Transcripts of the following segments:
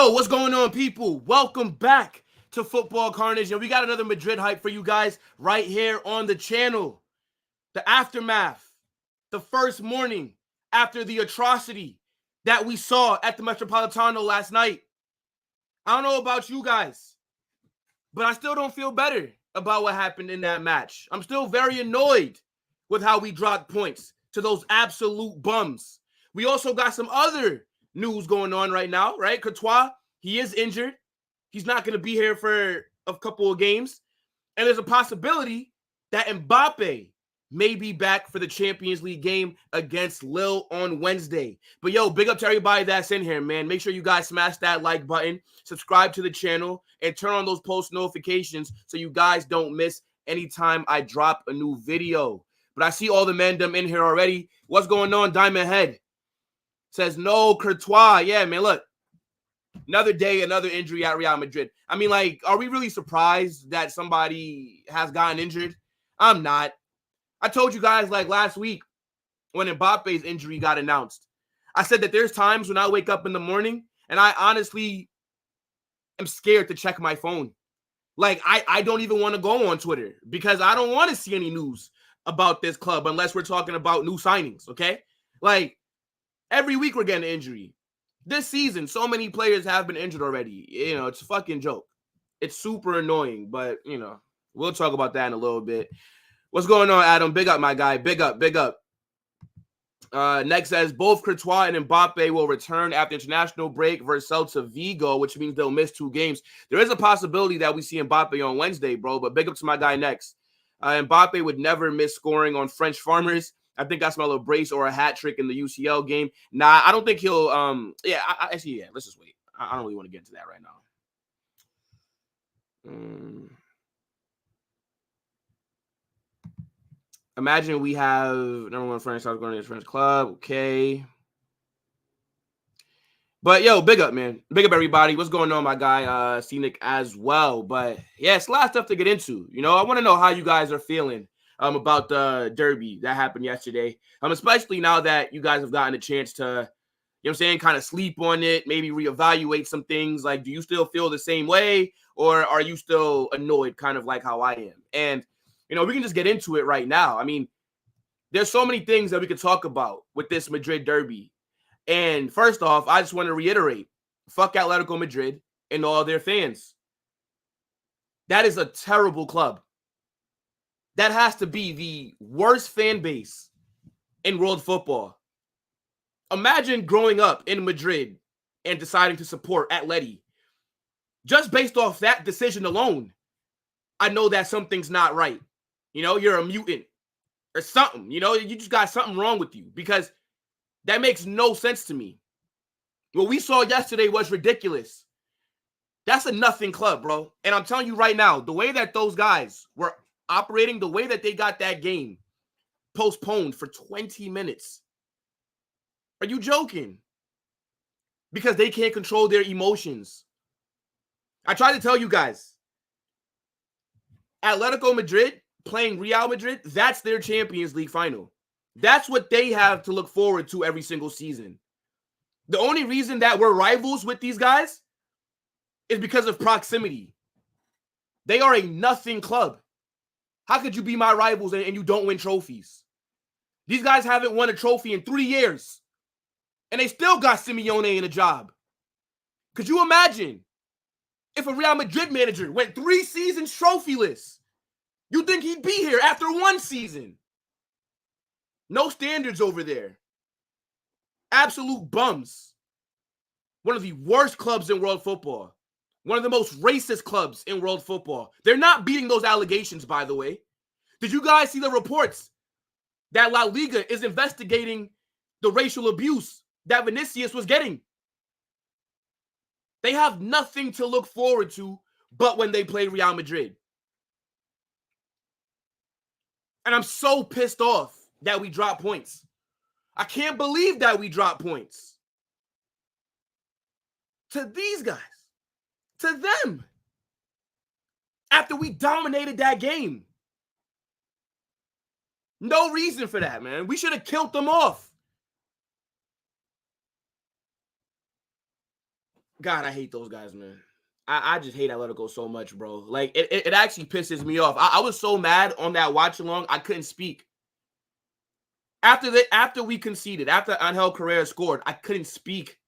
Yo, what's going on, people? Welcome back to Football Carnage. And we got another Madrid hype for you guys right here on the channel. The aftermath, the first morning after the atrocity that we saw at the Metropolitano last night. I don't know about you guys, but I still don't feel better about what happened in that match. I'm still very annoyed with how we dropped points to those absolute bums. We also got some other news going on right now, right? Courtois, he is injured. He's not going to be here for a couple of games. And there's a possibility that Mbappe may be back for the Champions League game against Lille on Wednesday. But yo, big up to everybody that's in here, man. Make sure you guys smash that like button, subscribe to the channel, and turn on those post notifications so you guys don't miss anytime I drop a new video. But I see all the mandem in here already. What's going on, Diamond Head? Says no, Courtois. Yeah, man, look. Another day, another injury at Real Madrid. I mean, like, are we really surprised that somebody has gotten injured? I'm not. I told you guys, like, last week when Mbappe's injury got announced. I said that there's times when I wake up in the morning and I honestly am scared to check my phone. Like, I don't even want to go on Twitter because I don't want to see any news about this club unless we're talking about new signings, okay? Like, every week we're getting an injury. This season, so many players have been injured already. You know, it's a fucking joke. It's super annoying, but, you know, we'll talk about that in a little bit. What's going on, Adam? Big up, my guy. Big up, big up. Next says, both Courtois and Mbappe will return after international break versus Celta Vigo, which means they'll miss 2 games. There is a possibility that we see Mbappe on Wednesday, bro, but big up to my guy next. Mbappe would never miss scoring on French farmers. I think I smell a brace or a hat trick in the UCL game. Nah, I don't think he'll. Actually, let's just wait. I don't really want to get into that right now. Imagine we have number 1 French South going to the French club. Okay. But yo, big up, man. Big up, everybody. What's going on, my guy? Scenic as well. But yeah, it's a lot of stuff to get into. You know, I want to know how you guys are feeling about the derby that happened yesterday. Especially now that you guys have gotten a chance to, you know what I'm saying, kind of sleep on it, maybe reevaluate some things. Like, do you still feel the same way, or are you still annoyed, kind of like how I am? And, you know, we can just get into it right now. I mean, there's so many things that we could talk about with this Madrid derby. And first off, I just want to reiterate, fuck Atletico Madrid and all their fans. That is a terrible club. That has to be the worst fan base in world football. Imagine growing up in Madrid and deciding to support Atleti. Just based off that decision alone, I know that something's not right. You know, you're a mutant or something. You know, you just got something wrong with you because that makes no sense to me. What we saw yesterday was ridiculous. That's a nothing club, bro. And I'm telling you right now, the way that those guys were operating, the way that they got that game postponed for 20 minutes. Are you joking? Because they can't control their emotions. I tried to tell you guys, Atletico Madrid playing Real Madrid, that's their Champions League final. That's what they have to look forward to every single season. The only reason that we're rivals with these guys is because of proximity. They are a nothing club. How could you be my rivals and you don't win trophies? These guys haven't won a trophy in 3 years. And they still got Simeone in a job. Could you imagine if a Real Madrid manager went 3 seasons trophyless? You think he'd be here after 1 season? No standards over there. Absolute bums. One of the worst clubs in world football. One of the most racist clubs in world football. They're not beating those allegations, by the way. Did you guys see the reports that La Liga is investigating the racial abuse that Vinicius was getting? They have nothing to look forward to but when they play Real Madrid. And I'm so pissed off that we dropped points. I can't believe that we dropped points. To these guys. To them. After we dominated that game. No reason for that, man. We should have killed them off. God, I hate those guys, man. I just hate Atletico so much, bro. Like, it actually pisses me off. I was so mad on that watch-along, I couldn't speak. After we conceded, after Angel Correa scored, I couldn't speak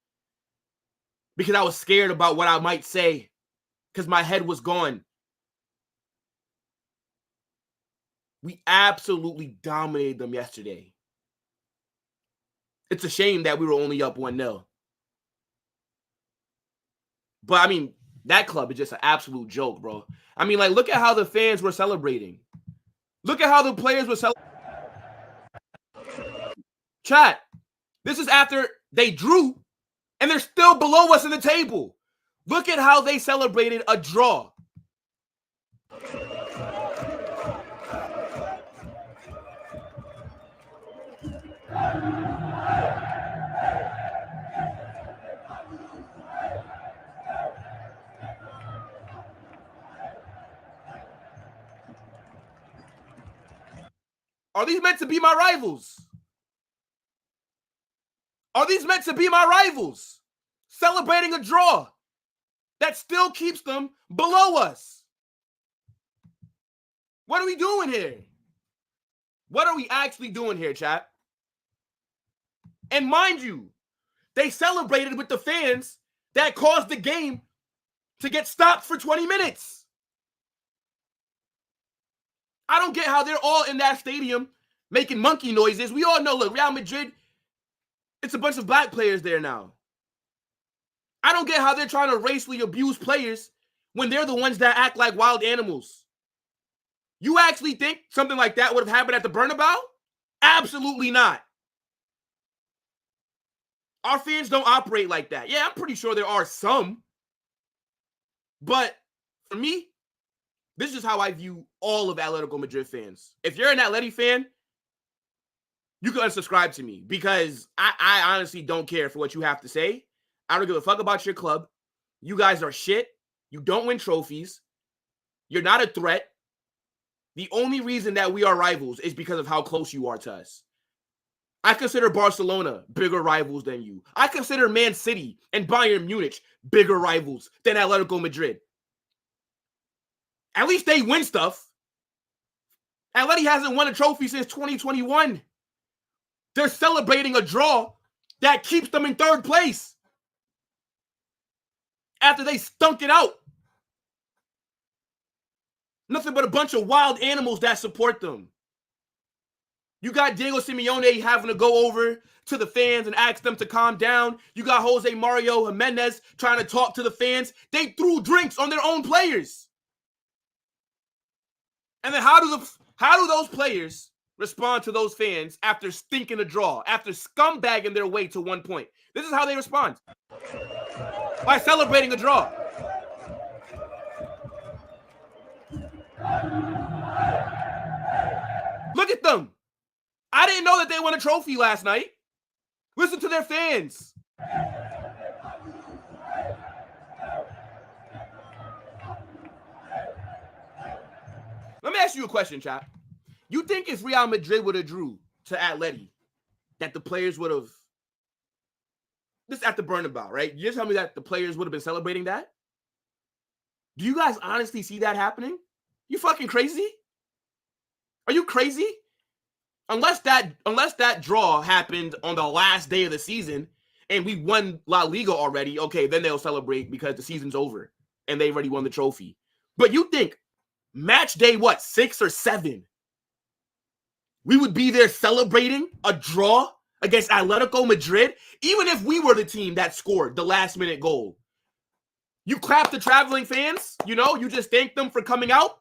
because I was scared about what I might say because my head was gone. We absolutely dominated them yesterday. It's a shame that we were only up 1-0. But, I mean, that club is just an absolute joke, bro. I mean, like, look at how the fans were celebrating. Look at how the players were celebrating. Chat, this is after they drew, and they're still below us in the table. Look at how they celebrated a draw. Are these meant to be my rivals? Are these meant to be my rivals? Celebrating a draw that still keeps them below us. What are we doing here? What are we actually doing here, chat? And mind you, they celebrated with the fans that caused the game to get stopped for 20 minutes. I don't get how they're all in that stadium making monkey noises. We all know, look, Real Madrid, it's a bunch of black players there now. I don't get how they're trying to racially abuse players when they're the ones that act like wild animals. You actually think something like that would have happened at the Bernabeu? Absolutely not. Our fans don't operate like that. Yeah, I'm pretty sure there are some. But for me, this is how I view all of Atletico Madrid fans. If you're an Atleti fan, you can unsubscribe to me because I honestly don't care for what you have to say. I don't give a fuck about your club. You guys are shit. You don't win trophies. You're not a threat. The only reason that we are rivals is because of how close you are to us. I consider Barcelona bigger rivals than you. I consider Man City and Bayern Munich bigger rivals than Atletico Madrid. At least they win stuff. Atleti hasn't won a trophy since 2021. They're celebrating a draw that keeps them in third place after they stunk it out. Nothing but a bunch of wild animals that support them. You got Diego Simeone having to go over to the fans and ask them to calm down. You got Jose Mario Jimenez trying to talk to the fans. They threw drinks on their own players. And then how do those players respond to those fans after stinking a draw, after scumbagging their way to 1 point? This is how they respond. By celebrating a draw. Look at them. I didn't know that they won a trophy last night. Listen to their fans. Let me ask you a question, chat. You think if Real Madrid would have drew to Atleti, that the players would have... This at the Bernabeu, right? You just tell me that the players would have been celebrating that? Do you guys honestly see that happening? You fucking crazy? Are you crazy? Unless that draw happened on the last day of the season and we won La Liga already, okay, then they'll celebrate because the season's over and they already won the trophy. But you think match day, 6 or 7, we would be there celebrating a draw against Atletico Madrid, even if we were the team that scored the last-minute goal? You clap the traveling fans, you just thank them for coming out,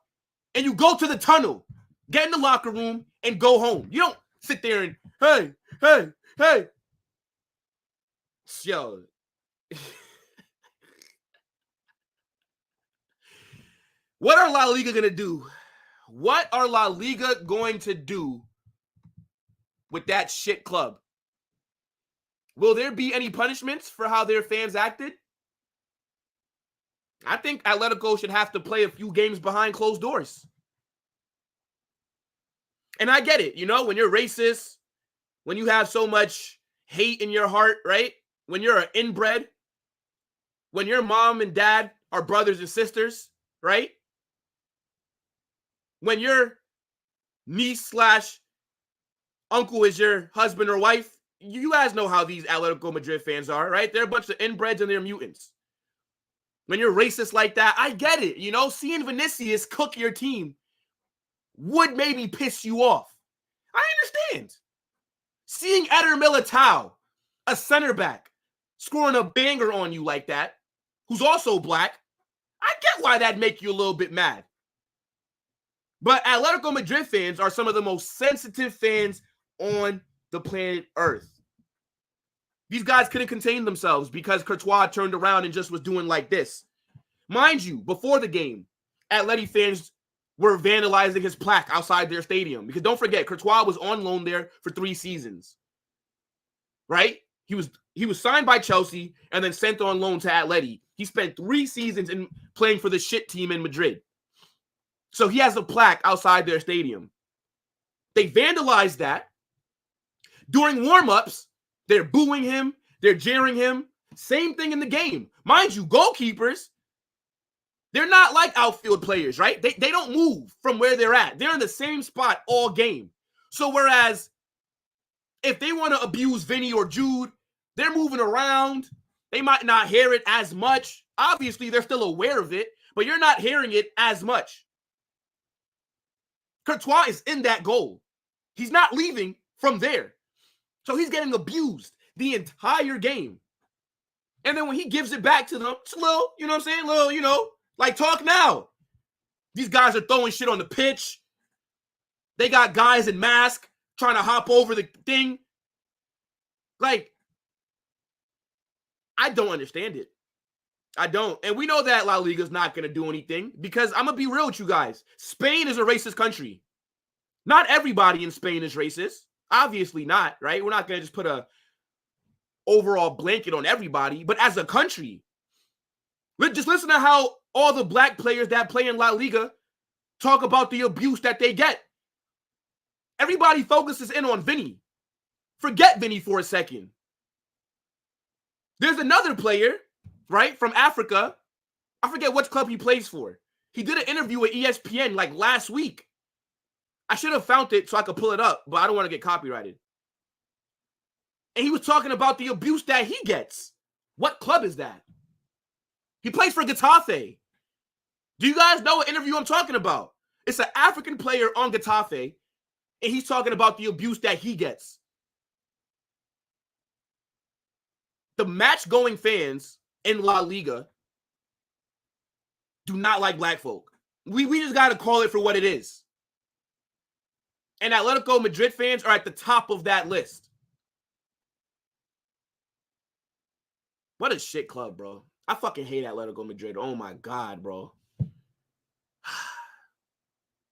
and you go to the tunnel, get in the locker room, and go home. You don't sit there and, hey. Yo. What are La Liga going to do? What are La Liga going to do with that shit club? Will there be any punishments for how their fans acted? I think Atletico should have to play a few games behind closed doors. And I get it, when you're racist, when you have so much hate in your heart, right? When you're an inbred, when your mom and dad are brothers and sisters, right? When your niece slash uncle is your husband or wife, you guys know how these Atletico Madrid fans are, right? They're a bunch of inbreds and they're mutants. When you're racist like that, I get it. You know, seeing Vinicius cook your team would maybe piss you off. I understand. Seeing Eder Militao, a center back, scoring a banger on you like that, who's also black, I get why that'd make you a little bit mad. But Atletico Madrid fans are some of the most sensitive fans on the planet Earth. These guys couldn't contain themselves because Courtois turned around and just was doing like this. Mind you, before the game, Atleti fans were vandalizing his plaque outside their stadium. Because don't forget, Courtois was on loan there for 3 seasons. Right? He was signed by Chelsea and then sent on loan to Atleti. He spent 3 seasons in playing for the shit team in Madrid. So he has a plaque outside their stadium. They vandalized that. During warm-ups, they're booing him. They're jeering him. Same thing in the game. Mind you, goalkeepers, they're not like outfield players, right? They don't move from where they're at. They're in the same spot all game. So whereas if they want to abuse Vinny or Jude, they're moving around. They might not hear it as much. Obviously, they're still aware of it, but you're not hearing it as much. Courtois is in that goal. He's not leaving from there. So he's getting abused the entire game. And then when he gives it back to them, it's a little, you know what I'm saying? A little, you know, like talk now. These guys are throwing shit on the pitch. They got guys in masks trying to hop over the thing. Like, I don't understand it. I don't. And we know that La Liga's not going to do anything because I'm going to be real with you guys. Spain is a racist country. Not everybody in Spain is racist. Obviously not, right? We're not going to just put a overall blanket on everybody. But as a country, just listen to how all the black players that play in La Liga talk about the abuse that they get. Everybody focuses in on Vinny. Forget Vinny for a second. There's another player, right, from Africa. I forget which club he plays for. He did an interview with ESPN like last week. I should have found it so I could pull it up, but I don't want to get copyrighted. And he was talking about the abuse that he gets. What club is that? He plays for Getafe. Do you guys know what interview I'm talking about? It's an African player on Getafe, and he's talking about the abuse that he gets. The match-going fans in La Liga do not like black folk. We just got to call it for what it is. And Atletico Madrid fans are at the top of that list. What a shit club, bro. I fucking hate Atletico Madrid. Oh, my God, bro.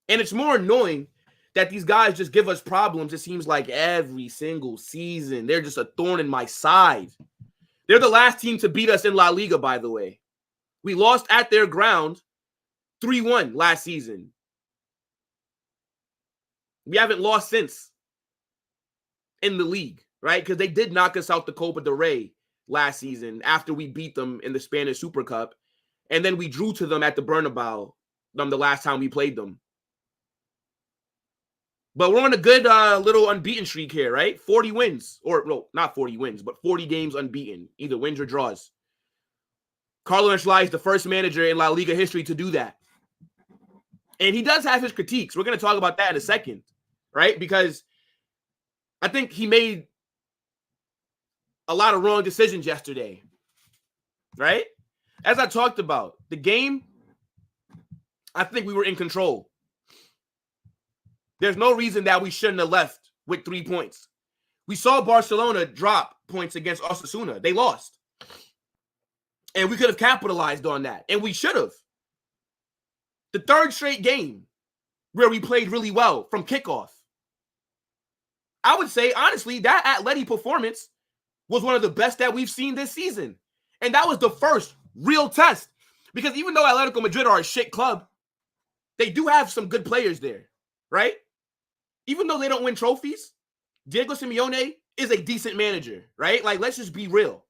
And it's more annoying that these guys just give us problems, it seems like, every single season. They're just a thorn in my side. They're the last team to beat us in La Liga, by the way. We lost at their ground 3-1 last season. We haven't lost since in the league, right? Because they did knock us out the Copa del Rey last season after we beat them in the Spanish Super Cup. And then we drew to them at the Bernabeu the last time we played them. But we're on a good little unbeaten streak here, right? 40 wins. Or, no, not 40 wins, but 40 games unbeaten. Either wins or draws. Carlo Ancelotti is the first manager in La Liga history to do that. And he does have his critiques. We're going to talk about that in a second, right? Because I think he made a lot of wrong decisions yesterday, right? As I talked about, the game, I think we were in control. There's no reason that we shouldn't have left with 3 points. We saw Barcelona drop points against Osasuna. They lost. And we could have capitalized on that. And we should have. The third straight game where we played really well from kickoff. I would say, honestly, that Atleti performance was one of the best that we've seen this season. And that was the first real test. Because even though Atletico Madrid are a shit club, they do have some good players there, right? Even though they don't win trophies, Diego Simeone is a decent manager, right? Like, let's just be real.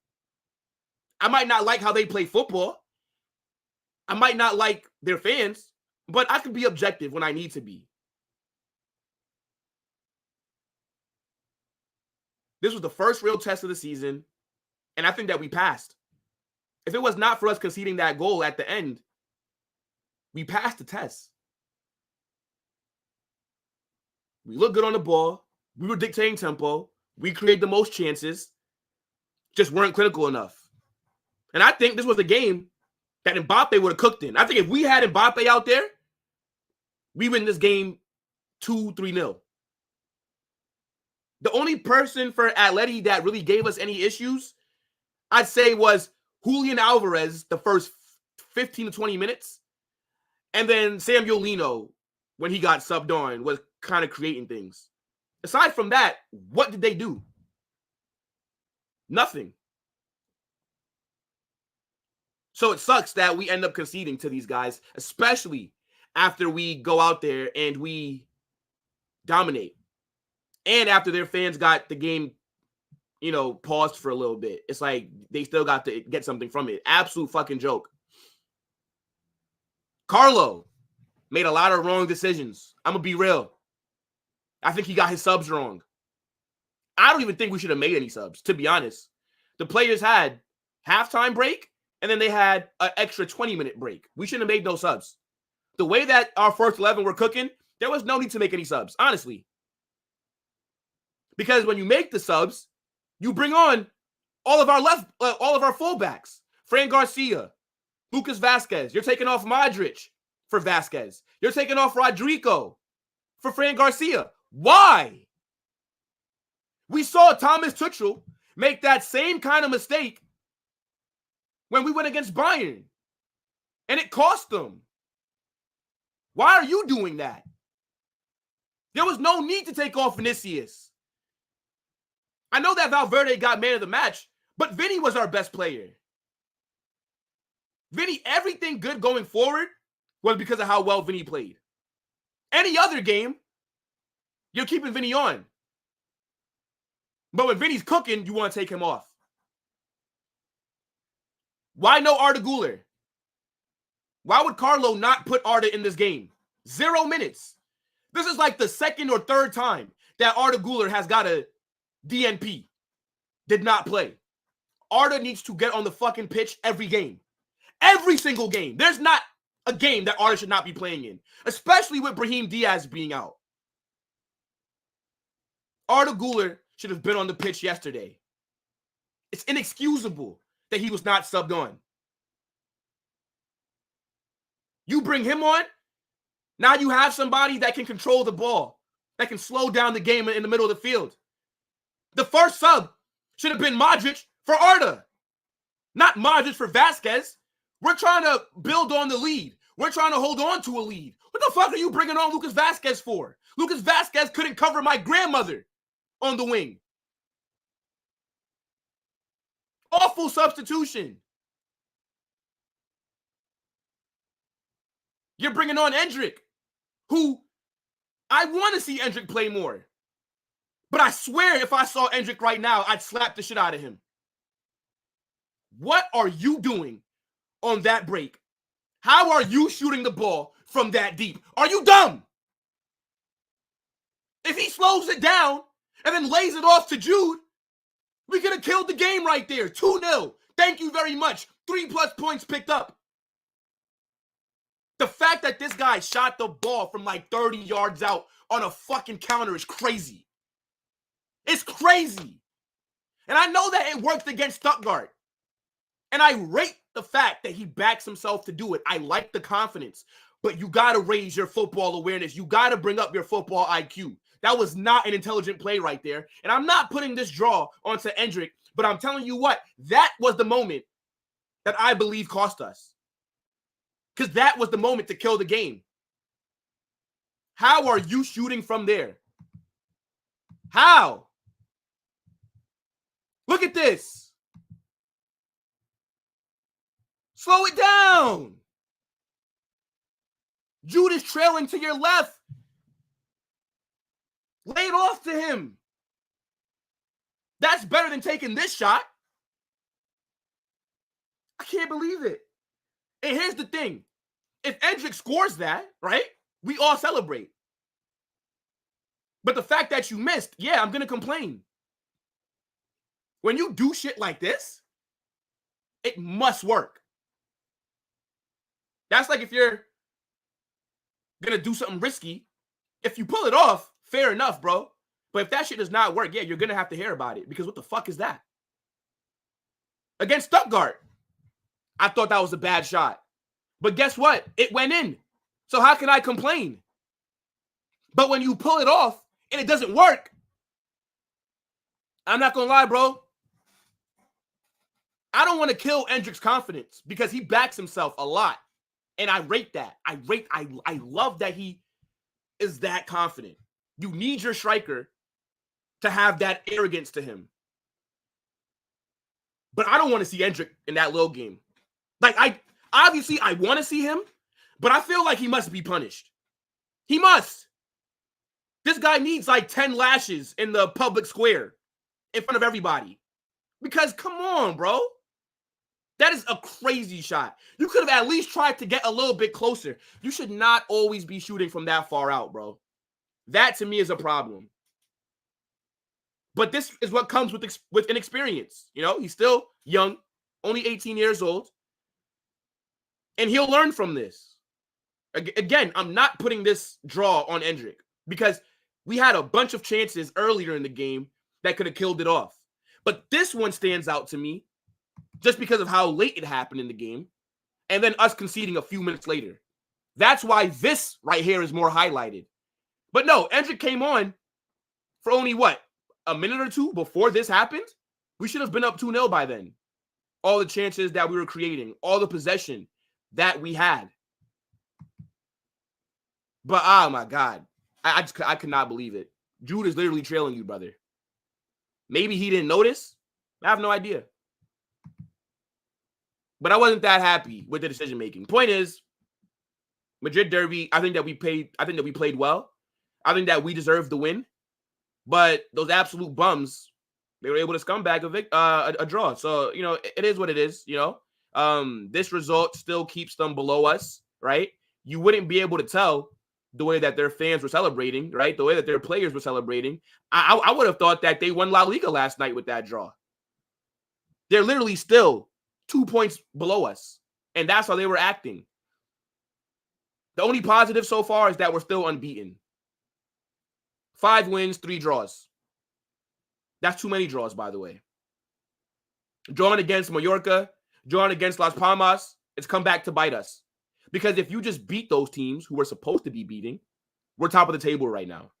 I might not like how they play football. I might not like their fans, but I can be objective when I need to be. This was the first real test of the season, and I think that we passed. If it was not for us conceding that goal at the end, we passed the test. We looked good on the ball. We were dictating tempo. We created the most chances. Just weren't clinical enough. And I think this was a game that Mbappe would have cooked in. I think if we had Mbappe out there, we win this game 2-3-0. The only person for Atleti that really gave us any issues, I'd say, was Julian Alvarez the first 15 to 20 minutes. And then Samuel Lino, when he got subbed on, was kind of creating things. Aside from that, what did they do? Nothing. So it sucks that we end up conceding to these guys, especially after we go out there and we dominate. And after their fans got the game, paused for a little bit. It's like they still got to get something from it. Absolute fucking joke. Carlo made a lot of wrong decisions. I'm going to be real. I think he got his subs wrong. I don't even think we should have made any subs, to be honest. The players had halftime break, and then they had an extra 20-minute break. We shouldn't have made those subs. The way that our first 11 were cooking, there was no need to make any subs, honestly. Because when you make the subs, you bring on all of our fullbacks. Fran Garcia, Lucas Vazquez. You're taking off Modric for Vazquez. You're taking off Rodrigo for Fran Garcia. Why? We saw Thomas Tuchel make that same kind of mistake when we went against Bayern. And it cost them. Why are you doing that? There was no need to take off Vinicius. I know that Valverde got man of the match, but Vinny was our best player. Vinny, everything good going forward was because of how well Vinny played. Any other game, you're keeping Vinny on. But when Vinny's cooking, you want to take him off. Why no Arda Güler? Why would Carlo not put Arda in this game? 0 minutes. This is like the second or third time that Arda Güler has got a DNP. Did not play. Arda needs to get on the fucking pitch every game. Every single game. There's not a game that Arda should not be playing in. Especially with Brahim Diaz being out. Arda Güler should have been on the pitch yesterday. It's inexcusable that he was not subbed on. You bring him on, now you have somebody that can control the ball, that can slow down the game in the middle of the field. The first sub should have been Modric for Arda, not Modric for Vazquez. We're trying to build on the lead. We're trying to hold on to a lead. What the fuck are you bringing on Lucas Vazquez for? Lucas Vazquez couldn't cover my grandmother on the wing. Awful substitution. You're bringing on Endrick, who I want to see Endrick play more. But I swear if I saw Endrick right now, I'd slap the shit out of him. What are you doing on that break? How are you shooting the ball from that deep? Are you dumb? If he slows it down and then lays it off to Jude, we could have killed the game right there. 2-0. Thank you very much. 3+ points picked up. The fact that this guy shot the ball from like 30 yards out on a fucking counter is crazy. It's crazy. And I know that it worked against Stuttgart. And I rate the fact that he backs himself to do it. I like the confidence. But you got to raise your football awareness. You got to bring up your football IQ. That was not an intelligent play right there. And I'm not putting this draw onto Endrick, but I'm telling you what, that was the moment that I believe cost us. Because that was the moment to kill the game. How are you shooting from there? How? Look at this. Slow it down. Jude is trailing to your left. Lay it off to him. That's better than taking this shot. I can't believe it. And here's the thing. If Endrick scores that, right, we all celebrate. But the fact that you missed, yeah, I'm going to complain. When you do shit like this, it must work. That's like if you're going to do something risky. If you pull it off, fair enough, bro. But if that shit does not work, yeah, you're going to have to hear about it. Because what the fuck is that? Against Stuttgart, I thought that was a bad shot. But guess what? It went in. So how can I complain? But when you pull it off and it doesn't work, I'm not going to lie, bro. I don't want to kill Endrick's confidence because he backs himself a lot. And I rate that. I love that he is that confident. You need your striker to have that arrogance to him. But I don't want to see Endrick in that Lille game. Like, I want to see him, but I feel like he must be punished. He must. This guy needs like 10 lashes in the public square in front of everybody. Because come on, bro. That is a crazy shot. You could have at least tried to get a little bit closer. You should not always be shooting from that far out, bro. That to me is a problem. But this is what comes with inexperience. You know, he's still young, only 18 years old. And he'll learn from this. Again, I'm not putting this draw on Endrick because we had a bunch of chances earlier in the game that could have killed it off. But this one stands out to me just because of how late it happened in the game and then us conceding a few minutes later. That's why this right here is more highlighted. But no, Endrick came on for only what? A minute or two before this happened? We should have been up 2-0 by then. All the chances that we were creating, all the possession that we had. But, oh, my God. I could not believe it. Jude is literally trailing you, brother. Maybe he didn't notice. I have no idea. But I wasn't that happy with the decision-making. Point is, Madrid derby, I think that we played well. I think that we deserved the win. But those absolute bums, they were able to scumbag a draw. So, you know, it is what it is, you know. This result still keeps them below us, right? You wouldn't be able to tell the way that their fans were celebrating, right? The way that their players were celebrating. I would have thought that they won La Liga last night with that draw. They're literally still 2 points below us. And that's how they were acting. The only positive so far is that we're still unbeaten. 5 wins, 3 draws. That's too many draws, by the way. Drawing against Mallorca, drawing against Las Palmas, it's come back to bite us. Because if you just beat those teams who we're supposed to be beating, we're top of the table right now.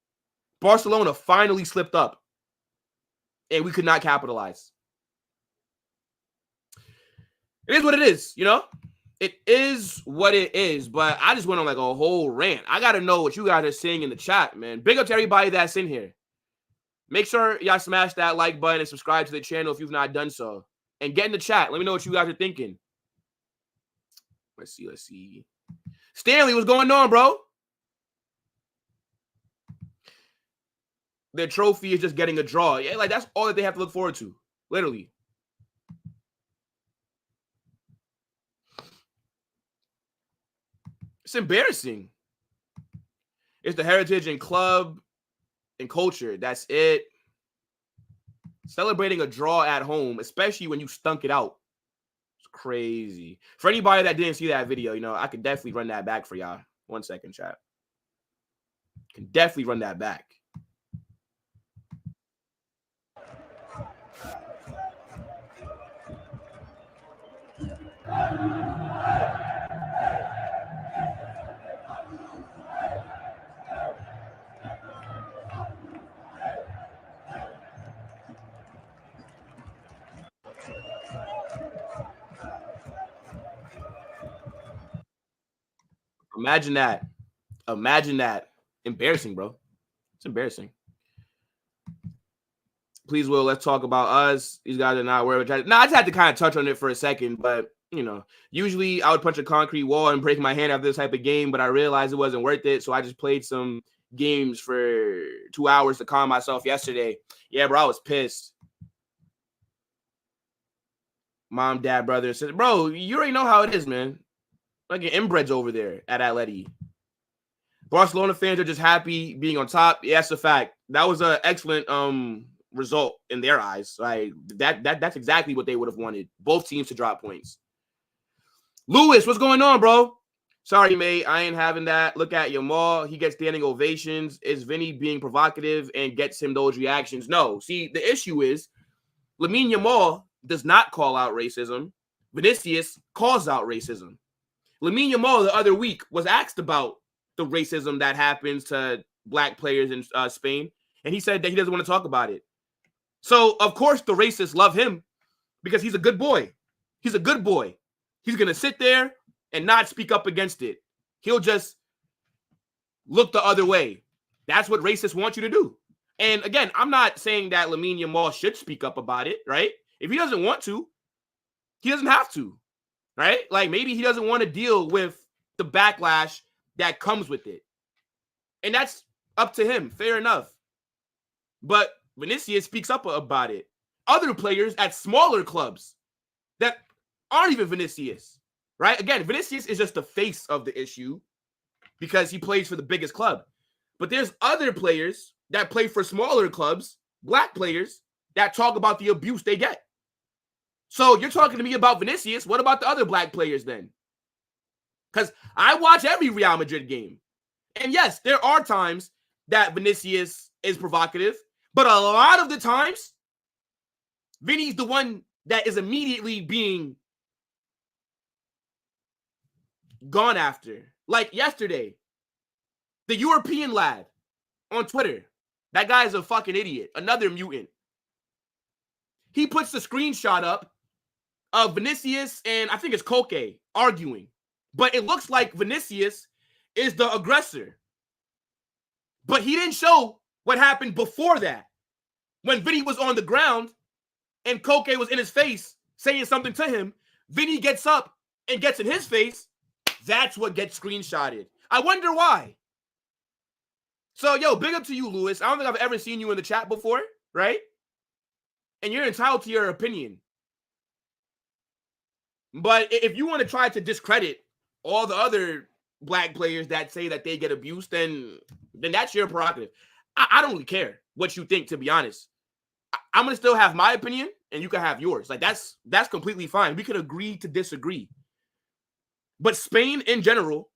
Barcelona finally slipped up, and we could not capitalize. It is what it is, you know? It is what it is, but I just went on like a whole rant. I got to know what you guys are saying in the chat, man. Big up to everybody that's in here. Make sure y'all smash that like button and subscribe to the channel if you've not done so. And get in the chat. Let me know what you guys are thinking. Let's see. Stanley, what's going on, bro? Their trophy is just getting a draw. Yeah, like that's all that they have to look forward to. Literally. It's embarrassing. It's the heritage and club and culture. That's it. Celebrating a draw at home, especially when you stunk it out. It's crazy. For anybody that didn't see that video, you know, I could definitely run that back for y'all. 1 second, chat. Can definitely run that back. Imagine that. Imagine that. Embarrassing, bro. It's embarrassing. Please, Will, let's talk about us. These guys are not worried. No, I just had to kind of touch on it for a second, but, you know, usually I would punch a concrete wall and break my hand after this type of game, but I realized it wasn't worth it, so I just played some games for 2 hours to calm myself yesterday. Yeah, bro, I was pissed. Mom, dad, brother, says, bro, you already know how it is, man. Like inbreds over there at Atleti. Barcelona fans are just happy being on top. Yeah, that's a fact. That was an excellent result in their eyes. Like that's exactly what they would have wanted. Both teams to drop points. Lewis, what's going on, bro? Sorry, mate. I ain't having that. Look at Yamal. He gets standing ovations. Is Vinny being provocative and gets him those reactions? No. See, the issue is Lamine Yamal does not call out racism. Vinicius calls out racism. Lamine Yamal the other week was asked about the racism that happens to black players in Spain, and he said that he doesn't want to talk about it. So, of course, the racists love him because he's a good boy. He's a good boy. He's going to sit there and not speak up against it. He'll just look the other way. That's what racists want you to do. And again, I'm not saying that Lamine Yamal should speak up about it, right? If he doesn't want to, he doesn't have to, right? Like maybe he doesn't want to deal with the backlash that comes with it. And that's up to him. Fair enough. But Vinicius speaks up about it. Other players at smaller clubs that aren't even Vinicius, right? Again, Vinicius is just the face of the issue because he plays for the biggest club. But there's other players that play for smaller clubs, black players, that talk about the abuse they get. So you're talking to me about Vinicius. What about the other black players then? Because I watch every Real Madrid game. And yes, there are times that Vinicius is provocative, but a lot of the times, Vinny's the one that is immediately being gone after. Like yesterday, the European lad on Twitter, that guy is a fucking idiot, another mutant. He puts the screenshot up of Vinicius and I think it's Koke arguing. But it looks like Vinicius is the aggressor. But he didn't show what happened before that. When Vinny was on the ground and Koke was in his face saying something to him, Vinny gets up and gets in his face. That's what gets screenshotted. I wonder why. So, yo, big up to you, Lewis. I don't think I've ever seen you in the chat before, right? And you're entitled to your opinion. But if you want to try to discredit all the other black players that say that they get abused, then that's your prerogative. I don't really care what you think, to be honest. I'm going to still have my opinion, and you can have yours. Like, that's completely fine. We could agree to disagree. But Spain in general,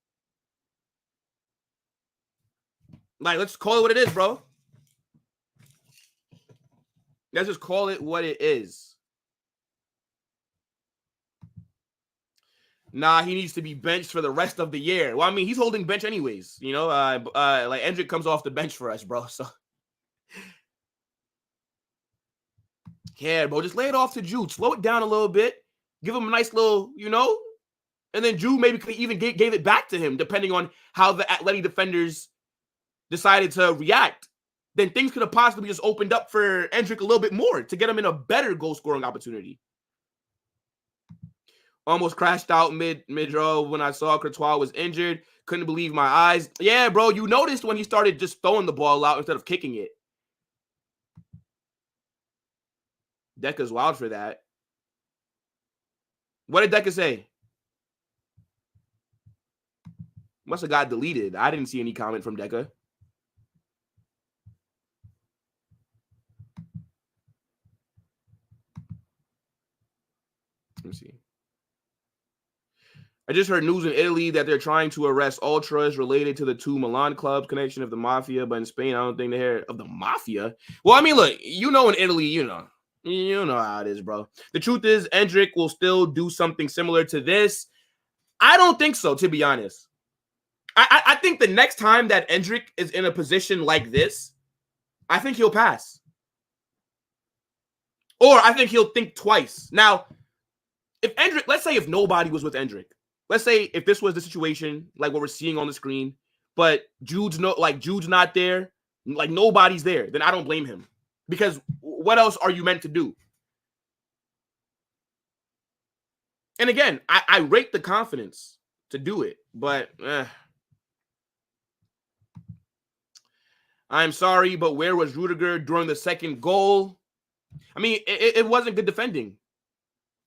like, let's call it what it is, bro. Let's just call it what it is. Nah, he needs to be benched for the rest of the year. Well, I mean, he's holding bench anyways. You know, like Endrick comes off the bench for us, bro. So, yeah, bro, just lay it off to Jude. Slow it down a little bit. Give him a nice little, you know, and then Jude maybe could even gave it back to him, depending on how the Atleti defenders decided to react. Then things could have possibly just opened up for Endrick a little bit more to get him in a better goal-scoring opportunity. Almost crashed out mid-row when I saw Courtois was injured. Couldn't believe my eyes. Yeah, bro, you noticed when he started just throwing the ball out instead of kicking it. Deca's wild for that. What did Deca say? Must have got deleted. I didn't see any comment from Deca. Let me see. I just heard news in Italy that they're trying to arrest ultras related to the two Milan clubs connection of the mafia, but in Spain, I don't think they hear of the mafia. Well, I mean, look, you know, in Italy, you know how it is, bro. The truth is, Endrick will still do something similar to this. I don't think so, to be honest. I think the next time that Endrick is in a position like this, I think he'll pass. Or I think he'll think twice. Now, if Endrick, let's say if nobody was with Endrick, let's say if this was the situation like what we're seeing on the screen, but Jude's not there, like nobody's there, then I don't blame him. Because what else are you meant to do? And again, I rate the confidence to do it, but I'm sorry, but where was Rudiger during the second goal? I mean, it wasn't good defending.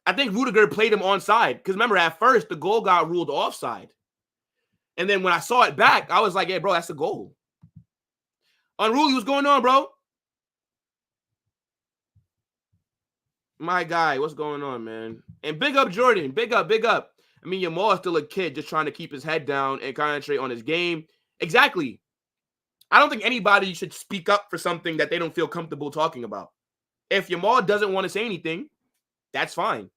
I think Rudiger played him onside. Because remember, at first, the goal got ruled offside. And then when I saw it back, I was like, hey, bro, that's a goal. Unruly, what's going on, bro? My guy, what's going on, man? And big up, Jordan. Big up, big up. I mean, Yamal is still a kid just trying to keep his head down and concentrate on his game. Exactly. I don't think anybody should speak up for something that they don't feel comfortable talking about. If Yamal doesn't want to say anything, that's fine.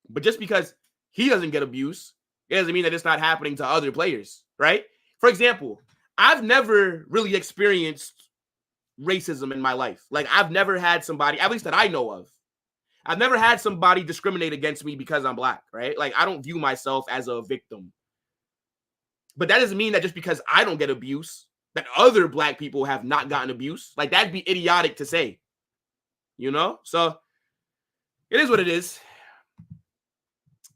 But just because he doesn't get abuse, it doesn't mean that it's not happening to other players, right? For example, I've never really experienced racism in my life. Like, I've never had somebody, at least that I know of, I've never had somebody discriminate against me because I'm black, right? Like, I don't view myself as a victim. But that doesn't mean that just because I don't get abuse, that other black people have not gotten abuse. Like, that'd be idiotic to say, you know? So, it is what it is.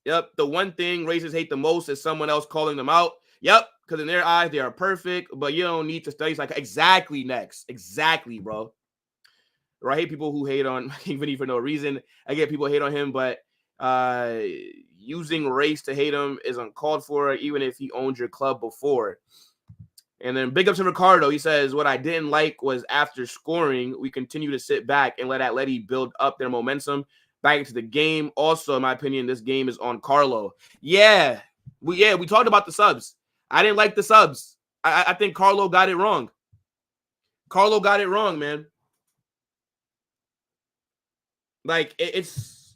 Yep, the one thing racists hate the most is someone else calling them out. Yep, because in their eyes, they are perfect, but you don't need to study like exactly next. Exactly, bro. Or I hate people who hate on Vinny for no reason. I get people hate on him, but using race to hate him is uncalled for, even if he owned your club before. And then big up to Ricardo. He says, what I didn't like was after scoring, we continue to sit back and let Atleti build up their momentum back into the game. Also, in my opinion, this game is on Carlo. Yeah, we talked about the subs. I didn't like the subs. I think Carlo got it wrong. Carlo got it wrong, man. Like, it's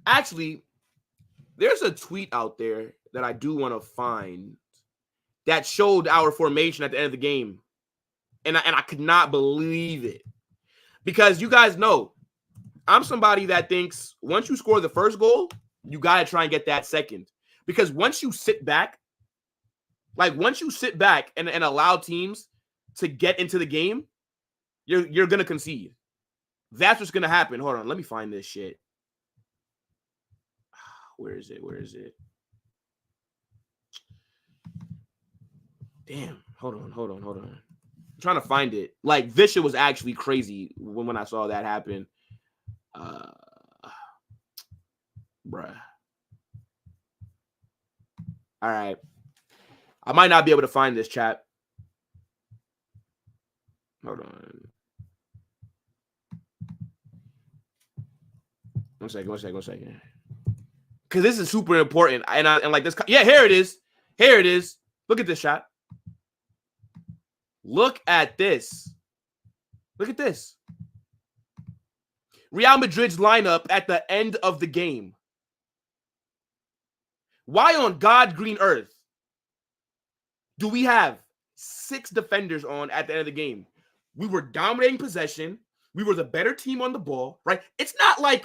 actually, there's a tweet out there that I do want to find that showed our formation at the end of the game. And I could not believe it. Because you guys know, I'm somebody that thinks once you score the first goal, you got to try and get that second. Because once you sit back, and allow teams to get into the game, you're going to concede. That's what's going to happen. Hold on. Let me find this shit. Where is it? Damn. Hold on. I'm trying to find it. Like, this shit was actually crazy when I saw that happen. Bruh. All right. I might not be able to find this, chat. Hold on. One second. Because this is super important. And like this. Yeah, here it is. Look at this shot. Look at this. Real Madrid's lineup at the end of the game. Why on God green earth do we have 6 defenders on at the end of the game? We were dominating possession. We were the better team on the ball, right? It's not like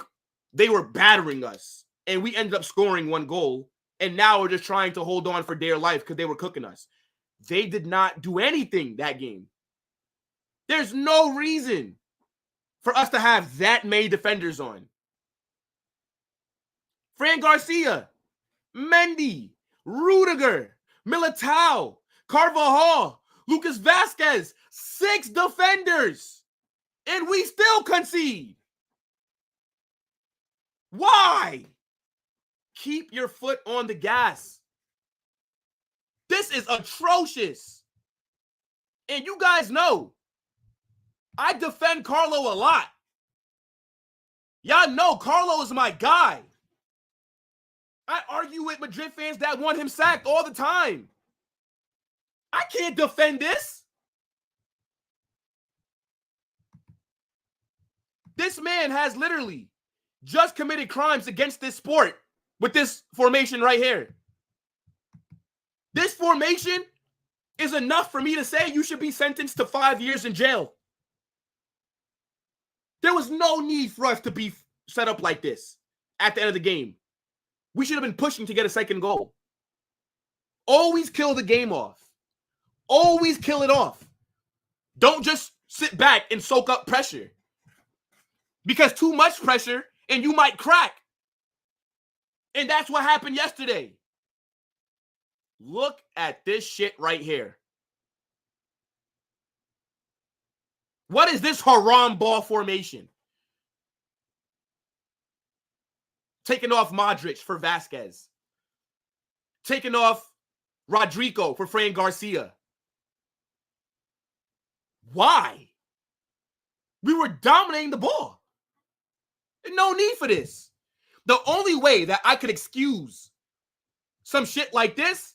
they were battering us and we ended up scoring 1 goal and now we're just trying to hold on for dear life because they were cooking us. They did not do anything that game. There's no reason for us to have that many defenders on. Fran Garcia, Mendy, Rudiger, Militao, Carvajal, Lucas Vasquez, 6 defenders, and we still concede. Why? Keep your foot on the gas. This is atrocious. And you guys know, I defend Carlo a lot. Y'all know Carlo is my guy. I argue with Madrid fans that want him sacked all the time. I can't defend this. This man has literally just committed crimes against this sport with this formation right here. This formation is enough for me to say you should be sentenced to 5 years in jail. There was no need for us to be set up like this at the end of the game. We should have been pushing to get a second goal. Always kill the game off. Always kill it off. Don't just sit back and soak up pressure. Because too much pressure and you might crack. And that's what happened yesterday. Look at this shit right here. What is this haram ball formation? Taking off Modric for Vasquez. Taking off Rodrigo for Fran Garcia. Why? We were dominating the ball. No need for this. The only way that I could excuse some shit like this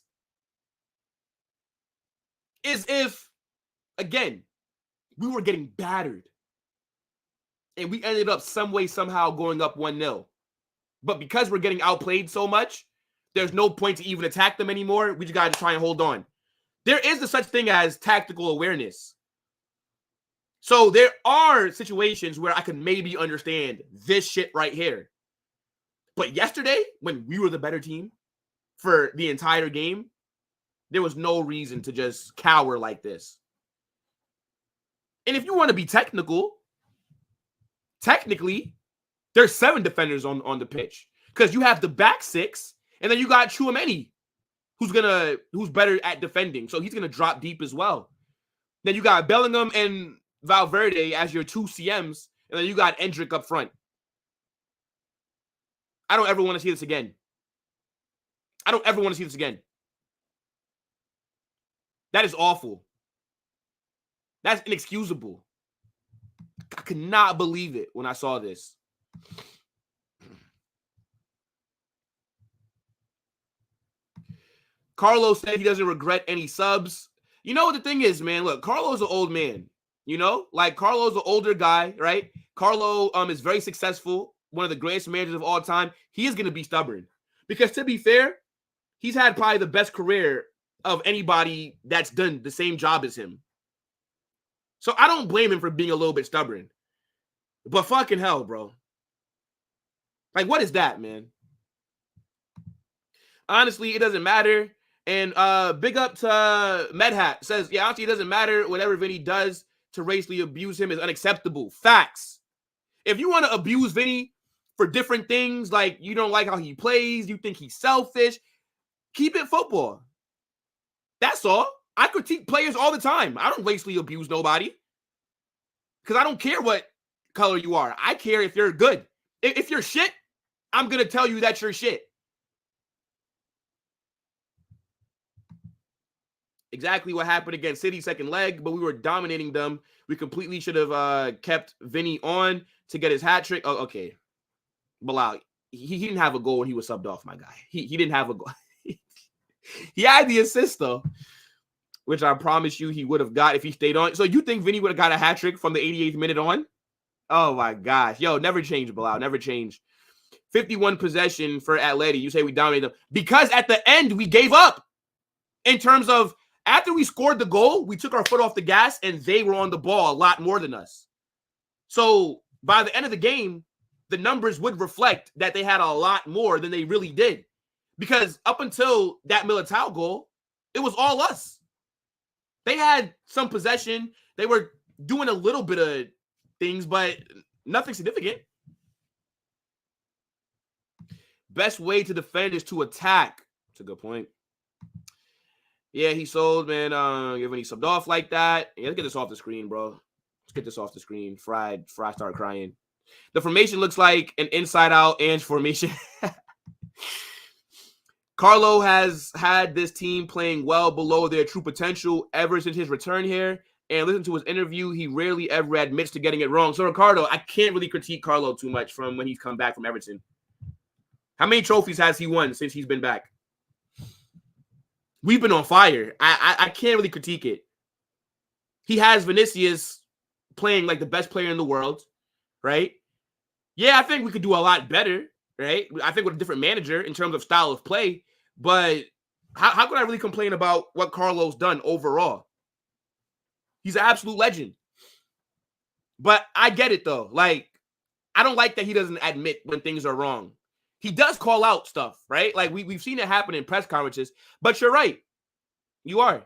is if, again, we were getting battered and we ended up some way, somehow going up 1-0. But because we're getting outplayed so much, there's no point to even attack them anymore. We just got to try and hold on. There is such thing as tactical awareness. So there are situations where I can maybe understand this shit right here. But yesterday, when we were the better team for the entire game, there was no reason to just cower like this. And if you want to be technical, technically, there's 7 defenders on the pitch. Because you have the back 6, and then you got Tchouaméni, who's better at defending. So he's gonna drop deep as well. Then you got Bellingham and Valverde as your 2 CMs, and then you got Endrick up front. I don't ever want to see this again. I don't ever want to see this again. That is awful. That's inexcusable. I could not believe it when I saw this. Carlos said he doesn't regret any subs. You know what the thing is, man? Look, Carlo's an old man. You know? Like, Carlo's an older guy, right? Carlo is very successful. One of the greatest managers of all time. He is going to be stubborn. Because to be fair, he's had probably the best career of anybody that's done the same job as him. So I don't blame him for being a little bit stubborn. But fucking hell, bro. Like, what is that, man? Honestly, it doesn't matter. And big up to Medhat. Says, yeah, honestly, it doesn't matter. Whatever Vinny does to racially abuse him is unacceptable. Facts. If you want to abuse Vinny for different things, like you don't like how he plays, you think he's selfish, keep it football. That's all. I critique players all the time. I don't racially abuse nobody. Because I don't care what color you are. I care if you're good. If you're shit, I'm going to tell you that you're shit. Exactly what happened against City second leg, but we were dominating them. We completely should have kept Vinny on to get his hat trick. Oh, okay. Bilal, he didn't have a goal when he was subbed off, my guy. He didn't have a goal. He had the assist, though, which I promise you he would have got if he stayed on. So you think Vinny would have got a hat trick from the 88th minute on? Oh, my gosh. Yo, never change, Bilal. Never change. 51 possession for Atleti. You say we dominated them. Because at the end, we gave up. In terms of, after we scored the goal, we took our foot off the gas, and they were on the ball a lot more than us. So by the end of the game, the numbers would reflect that they had a lot more than they really did. Because up until that Militao goal, it was all us. They had some possession. They were doing a little bit of things, but nothing significant. Best way to defend is to attack. That's a good point. Yeah, he sold, man. When he subbed off like that. Yeah, let's get this off the screen, bro. Let's get this off the screen. Fry started crying. The formation looks like an inside-out Ange formation. Carlo has had this team playing well below their true potential ever since his return here. And listen to his interview, he rarely ever admits to getting it wrong. So, Ricardo, I can't really critique Carlo too much from when he's come back from Everton. How many trophies has he won since he's been back? We've been on fire. I can't really critique it. He has Vinicius playing like the best player in the world, right? Yeah, I think we could do a lot better, right? I think with a different manager in terms of style of play. But how could I really complain about what Carlo's done overall? He's an absolute legend. But I get it, though. Like, I don't like that he doesn't admit when things are wrong. He does call out stuff, right? Like, we've seen it happen in press conferences. But you're right. You are.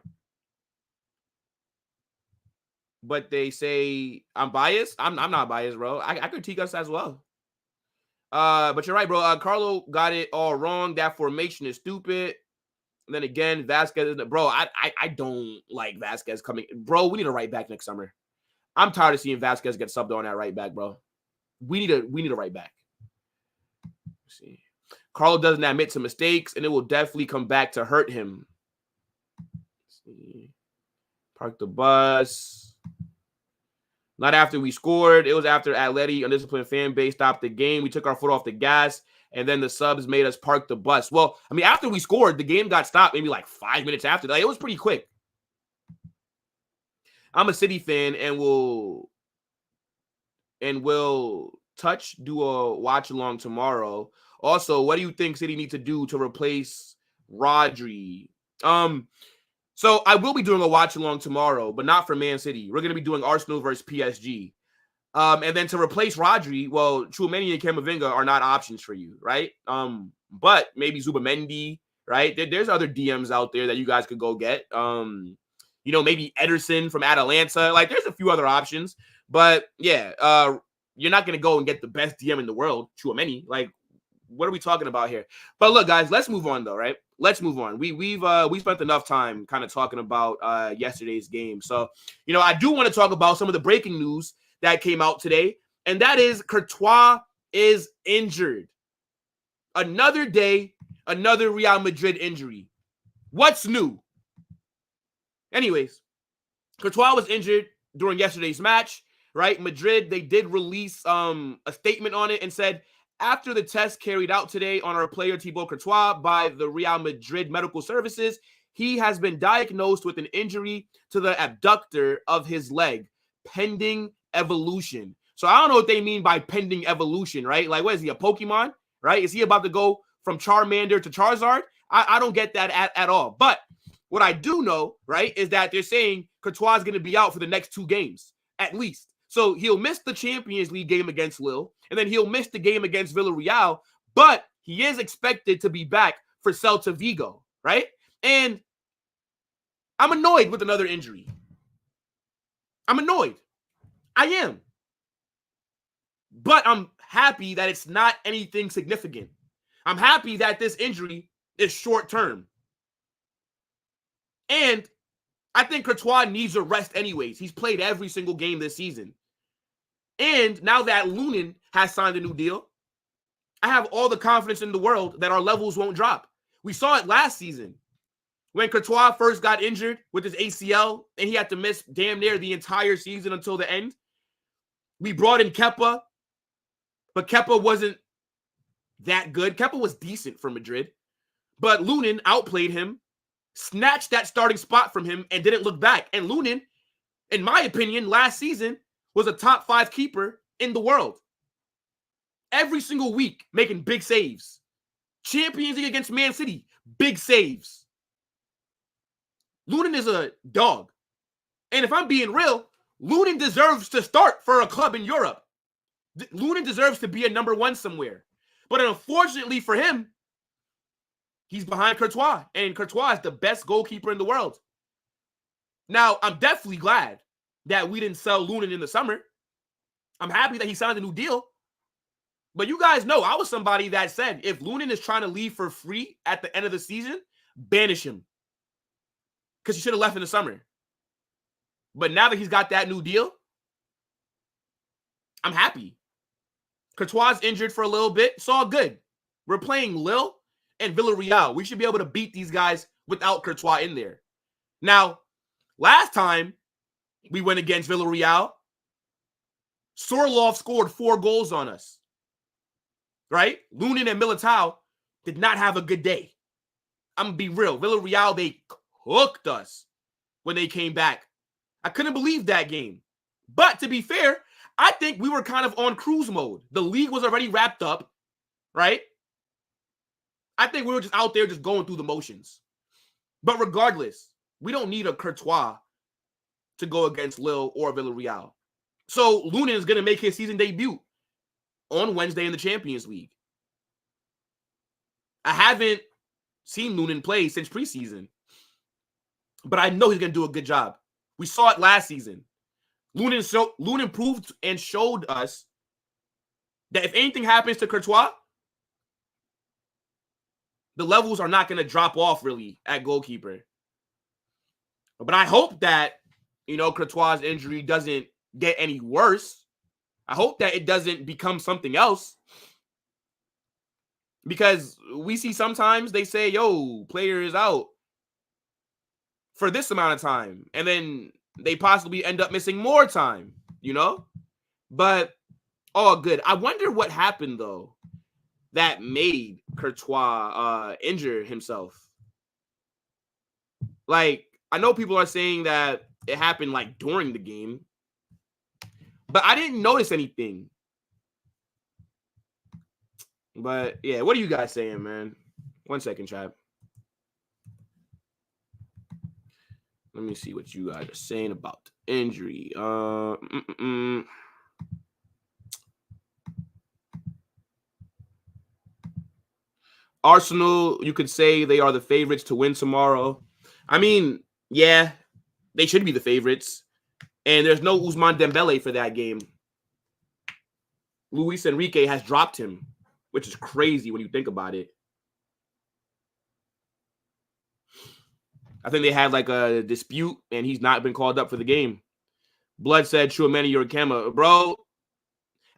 But they say I'm biased. I'm not biased, bro. I critique us as well. But you're right, bro. Carlo got it all wrong. That formation is stupid. And then again, Vasquez, bro, I don't like Vasquez coming. Bro, we need a right back next summer. I'm tired of seeing Vasquez get subbed on that right back, bro. We need a right back. Let's see. Carlo doesn't admit to mistakes, and it will definitely come back to hurt him. Let's see. Park the bus. Not after we scored. It was after Atleti, undisciplined fan base, stopped the game. We took our foot off the gas, and then the subs made us park the bus. Well, I mean, after we scored, the game got stopped maybe like 5 minutes after. Like, it was pretty quick. I'm a City fan and will do a watch along tomorrow. Also, what do you think City need to do to replace Rodri? So I will be doing a watch along tomorrow, but not for Man City. We're going to be doing Arsenal versus PSG. And then to replace Rodri, well, Tchouameni and Camavinga are not options for you, right? But maybe Zubamendi, right? There's other DMs out there that you guys could go get. Maybe Ederson from Atalanta. Like, there's a few other options. But, yeah, you're not going to go and get the best DM in the world, Tchouameni. Like, what are we talking about here? But look, guys, let's move on, though, right? Let's move on. We spent enough time kind of talking about yesterday's game. So, I do want to talk about some of the breaking news that came out today, and that is Courtois is injured. Another day, another Real Madrid injury. What's new? Anyways, Courtois was injured during yesterday's match, right? Madrid, they did release a statement on it and said, after the test carried out today on our player Thibaut Courtois by the Real Madrid Medical Services, he has been diagnosed with an injury to the abductor of his leg, pending evolution. So I don't know what they mean by pending evolution, right? Like, what is he, a Pokemon, right? Is he about to go from Charmander to Charizard? I don't get that at all. But what I do know, right, is that they're saying Courtois is going to be out for the next 2 games, at least. So he'll miss the Champions League game against Lille, and then he'll miss the game against Villarreal, but he is expected to be back for Celta Vigo, right? And I'm annoyed with another injury. I'm annoyed. I am. But I'm happy that it's not anything significant. I'm happy that this injury is short-term. And I think Courtois needs a rest anyways. He's played every single game this season. And now that Lunin has signed a new deal, I have all the confidence in the world that our levels won't drop. We saw it last season when Courtois first got injured with his ACL and he had to miss damn near the entire season until the end. We brought in Kepa, but Kepa wasn't that good. Kepa was decent for Madrid, but Lunin outplayed him, snatched that starting spot from him, and didn't look back. And Lunin, in my opinion, last season was a top 5 keeper in the world. Every single week, making big saves. Champions League against Man City, big saves. Lunin is a dog. And if I'm being real, Lunin deserves to start for a club in Europe. Lunin deserves to be a number 1 somewhere. But unfortunately for him, he's behind Courtois. And Courtois is the best goalkeeper in the world. Now, I'm definitely glad that we didn't sell Lunin in the summer. I'm happy that he signed a new deal. But you guys know, I was somebody that said, if Lunin is trying to leave for free at the end of the season, banish him. Because he should have left in the summer. But now that he's got that new deal, I'm happy. Courtois is injured for a little bit. It's all good. We're playing Lille and Villarreal. We should be able to beat these guys without Courtois in there. Now, last time we went against Villarreal, Sorloth scored 4 goals on us. Right? Lunin and Militao did not have a good day. I'm going to be real. Villarreal, they cooked us when they came back. I couldn't believe that game. But to be fair, I think we were kind of on cruise mode. The league was already wrapped up, right? I think we were just out there just going through the motions. But regardless, we don't need a Courtois to go against Lille or Villarreal. So Lunin is going to make his season debut on Wednesday in the Champions League. I haven't seen Lunin play since preseason, but I know he's going to do a good job. We saw it last season. Lunin proved and showed us that if anything happens to Courtois, the levels are not going to drop off really at goalkeeper. But I hope that, Courtois' injury doesn't get any worse. I hope that it doesn't become something else. Because we see sometimes they say, yo, player is out for this amount of time. And then they possibly end up missing more time, you know? But all good. I wonder what happened, though, that made Courtois injure himself. Like, I know people are saying that it happened, like, during the game. But I didn't notice anything. But, yeah, what are you guys saying, man? 1 second, chat. Let me see what you guys are saying about the injury. Arsenal, you could say they are the favorites to win tomorrow. I mean, yeah, they should be the favorites. And there's no Ousmane Dembele for that game. Luis Enrique has dropped him, which is crazy when you think about it. I think they had like a dispute, and he's not been called up for the game. Blood said, Tchouaméni or Kema. Bro,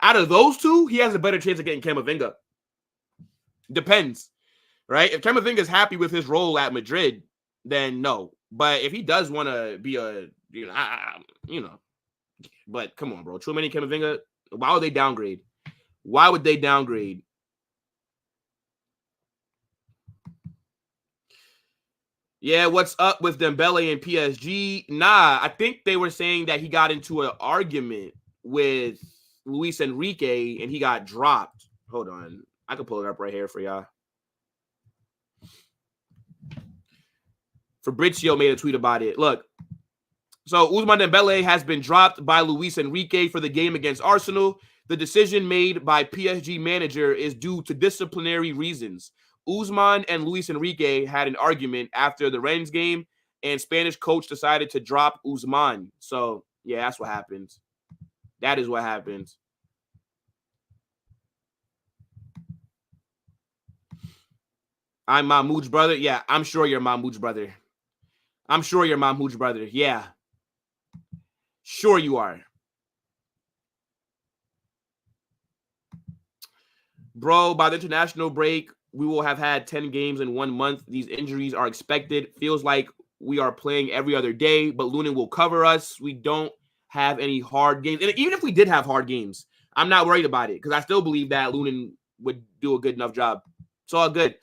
out of those two, he has a better chance of getting Camavinga. Depends, right? If Camavinga's happy with his role at Madrid, then no. But if he does want to be a, but come on, bro. Tchouaméni, Camavinga, why would they downgrade? Why would they downgrade? Yeah, what's up with Dembele and PSG? Nah, I think they were saying that he got into an argument with Luis Enrique and he got dropped. Hold on. I can pull it up right here for y'all. Fabrizio made a tweet about it. Look, so Ousmane Dembele has been dropped by Luis Enrique for the game against Arsenal. The decision made by PSG manager is due to disciplinary reasons. Ousmane and Luis Enrique had an argument after the Rennes game, and Spanish coach decided to drop Ousmane. So, yeah, that's what happened. That is what happened. I'm Mahmoud's brother. Yeah, I'm sure you're Mahmoud's brother. I'm sure you're Mahmoud's brother. Yeah. Sure you are. Bro, by the international break, we will have had 10 games in 1 month. These injuries are expected. Feels like we are playing every other day, but Lunin will cover us. We don't have any hard games. And even if we did have hard games, I'm not worried about it because I still believe that Lunin would do a good enough job. It's all good.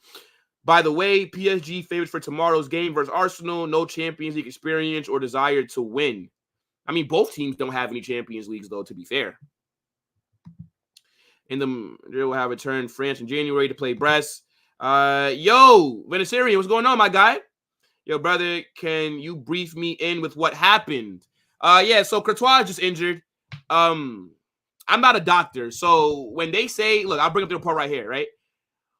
By the way, PSG favorites for tomorrow's game versus Arsenal. No Champions League experience or desire to win. I mean, both teams don't have any Champions Leagues, though, to be fair. And they will have returned France in January to play Brest. Yo, Vinicius, what's going on, my guy? Yo, brother, can you brief me in with what happened? Yeah, so Courtois is just injured. I'm not a doctor. So when they say, look, I'll bring up the report right here, right?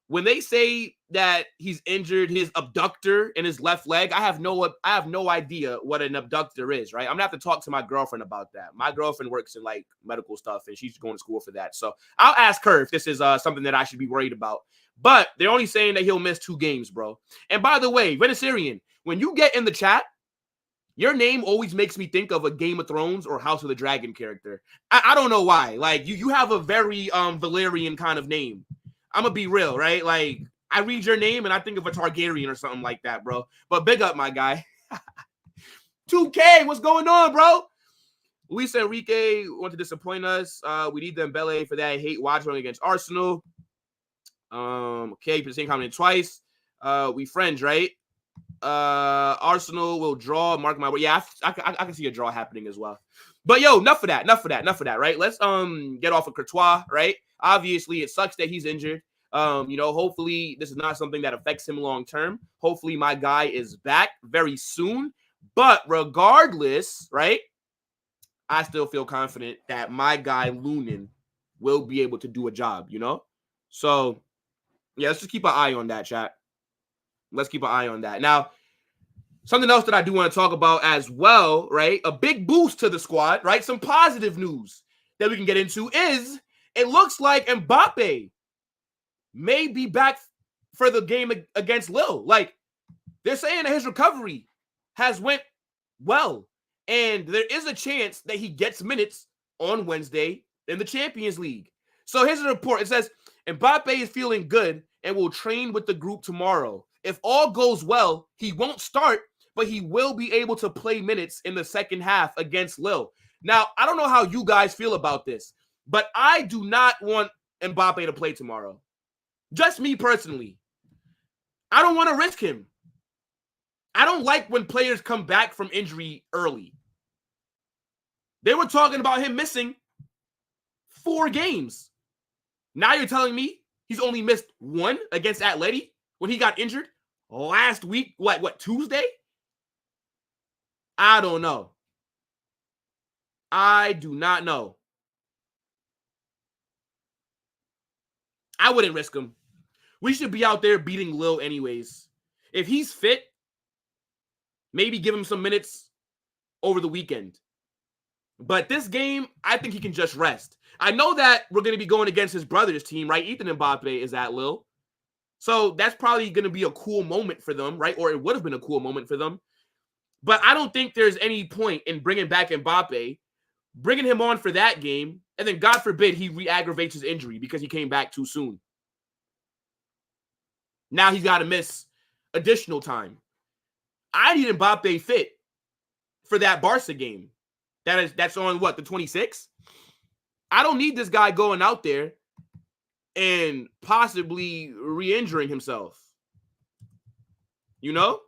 When they say that he's injured his abductor in his left leg, I have no idea what an abductor is, right? I'm gonna have to talk to my girlfriend about that. My girlfriend works in like medical stuff and she's going to school for that. So I'll ask her if this is something that I should be worried about. But they're only saying that he'll miss 2 games, bro. And by the way, Vinicius, when you get in the chat, your name always makes me think of a Game of Thrones or House of the Dragon character. I don't know why. Like you have a very Valerian kind of name. I'm gonna be real, right? Like I read your name and I think of a Targaryen or something like that, bro. But big up, my guy. 2K, what's going on, bro? Luis Enrique want to disappoint us. We need Dembele for that. I hate watching against Arsenal. Okay, the same comment twice. We friends, right? Arsenal will draw. Mark my word. Yeah, I can see a draw happening as well. But yo, enough of that, right? Let's get off of Courtois, right? Obviously, it sucks that he's injured. Hopefully this is not something that affects him long term. Hopefully my guy is back very soon. But regardless, right? I still feel confident that my guy Lunin will be able to do a job, So yeah, let's just keep an eye on that, chat. Let's keep an eye on that. Now, something else that I do want to talk about as well, right? A big boost to the squad, right? Some positive news that we can get into is it looks like Mbappe may be back for the game against Lille. Like, they're saying that his recovery has went well. And there is a chance that he gets minutes on Wednesday in the Champions League. So here's a report. It says, Mbappe is feeling good and will train with the group tomorrow. If all goes well, he won't start, but he will be able to play minutes in the second half against Lille. Now, I don't know how you guys feel about this, but I do not want Mbappe to play tomorrow. Just me personally. I don't want to risk him. I don't like when players come back from injury early. They were talking about him missing 4 games. Now you're telling me he's only missed 1 against Atleti when he got injured last week, what, Tuesday? I don't know. I do not know. I wouldn't risk him. We should be out there beating Lille anyways. If he's fit, maybe give him some minutes over the weekend. But this game, I think he can just rest. I know that we're going to be going against his brother's team, right? Ethan Mbappe is at Lille. So that's probably going to be a cool moment for them, right? Or it would have been a cool moment for them. But I don't think there's any point in bringing back Mbappe, bringing him on for that game, and then God forbid he re-aggravates his injury because he came back too soon. Now he's got to miss additional time. I need Mbappe fit for that Barca game. That's on what, the 26th? I don't need this guy going out there and possibly re-injuring himself. You know?